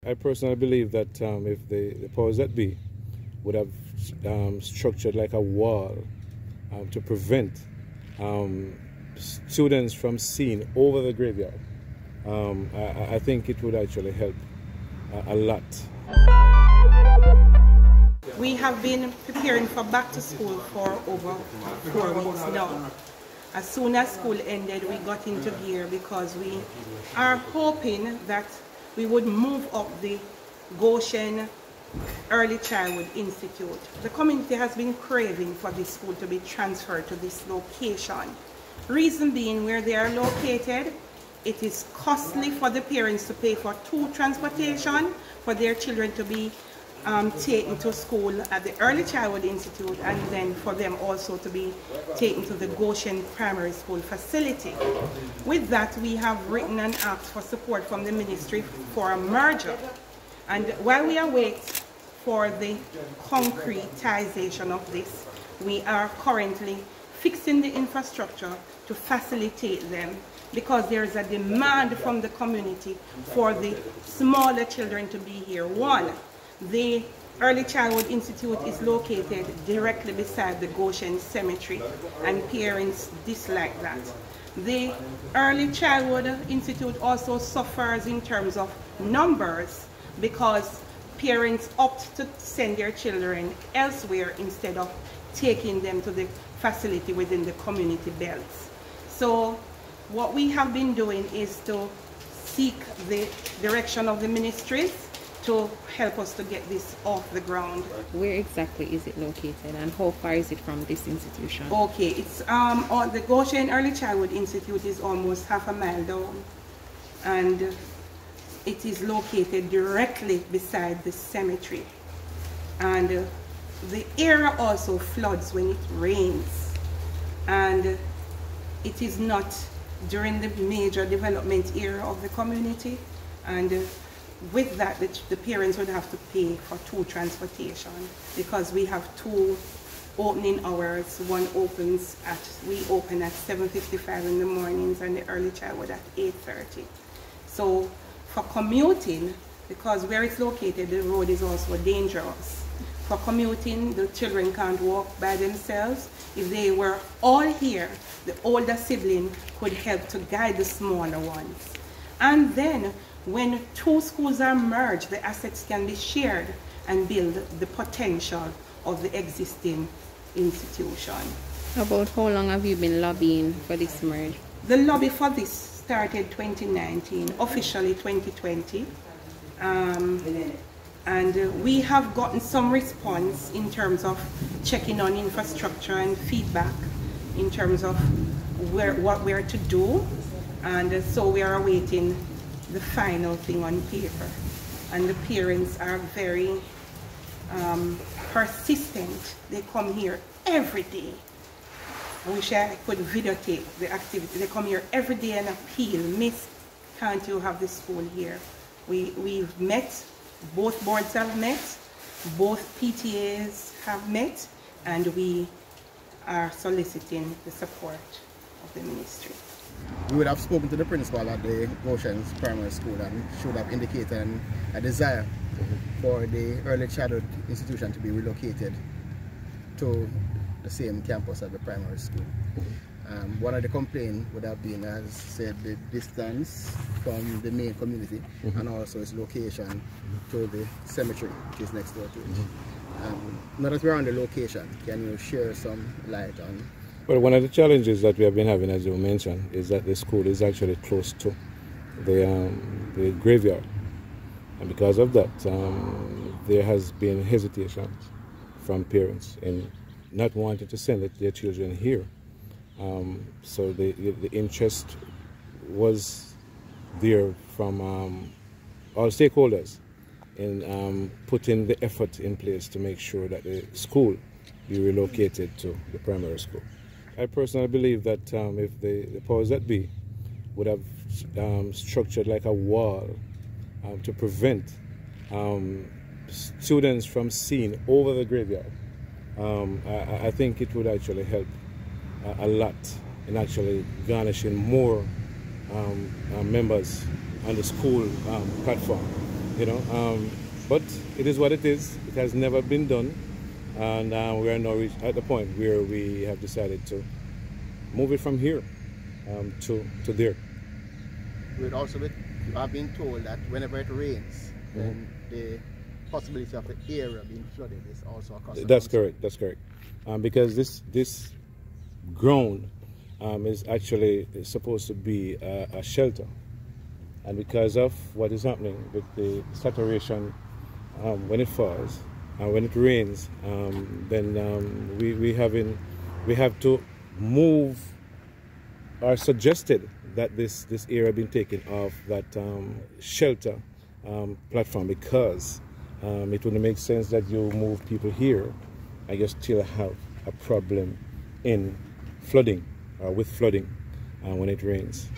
I personally believe that if the powers that be would have structured like a wall to prevent students from seeing over the graveyard, I think it would actually help a lot. We have been preparing for back to school for over 4 weeks now. As soon as school ended, we got into gear because we are hoping that we would move up the Goshen Early Childhood Institute. The community has been craving for this school to be transferred to this location. Reason being, where they are located, it is costly for the parents to pay for 2 transportation for their children to be taken to school at the Early Childhood Institute, and then for them also to be taken to the Goshen Primary School facility. With that, we have written and asked for support from the ministry for a merger. And while we await for the concretization of this, we are currently fixing the infrastructure to facilitate them, because there is a demand from the community for the smaller children to be here. One, the Early Childhood Institute is located directly beside the Goshen Cemetery, and parents dislike that. The Early Childhood Institute also suffers in terms of numbers, because parents opt to send their children elsewhere instead of taking them to the facility within the community belts. So what we have been doing is to seek the direction of the ministries to help us to get this off the ground. Where exactly is it located, and how far is it from this institution? Okay, it's the Goshen Early Childhood Institute is almost half a mile down, and it is located directly beside the cemetery. And the area also floods when it rains, and it is not during the major development area of the community, and with that, the parents would have to pay for 2 transportation, because we have 2 opening hours. One opens we open at 7:55 in the mornings, and the early childhood at 8:30. So for commuting, because where it's located, the road is also dangerous. For commuting, the children can't walk by themselves. If they were all here, the older sibling could help to guide the smaller ones. And then when 2 schools are merged, the assets can be shared and build the potential of the existing institution. About how long have you been lobbying for this merge? The lobby for this started 2019, officially 2020. And we have gotten some response in terms of checking on infrastructure and feedback in terms of what we're to do. And so we are awaiting the final thing on paper. And the parents are very persistent. They come here every day. I wish I could videotape the activity. They come here every day and appeal, "Miss, can't you have the school here?" We've met, both boards have met, both PTAs have met, and we are soliciting the support of the ministry. We would have spoken to the principal at the Goshen Primary School, and should have indicated a desire for the Early Childhood Institution to be relocated to the same campus as the primary school. One of the complaints would have been, as said, the distance from the main community, and also its location to the cemetery, which is next door to it. Now that we're on the location, can you share some light on? Well, one of the challenges that we have been having, as you mentioned, is that the school is actually close to the graveyard. And because of that, there has been hesitation from parents in not wanting to send their children here. So the interest was there from all stakeholders in putting the effort in place to make sure that the school be relocated to the primary school. I personally believe that if the powers that be would have structured like a wall to prevent students from seeing over the graveyard, I think it would actually help a lot in actually garnishing more members on the school platform. you know. But it is what it is. It has never been done, and we are now at the point where we have decided to move it from here to there. I've been told that whenever it rains, then the possibility of the area being flooded is also a cause. That's correct. That's correct. Because this ground is actually supposed to be a shelter, and because of what is happening with the saturation when it falls and when it rains, then we have to move, or suggested that this area been taken off that shelter platform, because it wouldn't make sense that you move people here and you still have a problem in flooding or with flooding when it rains.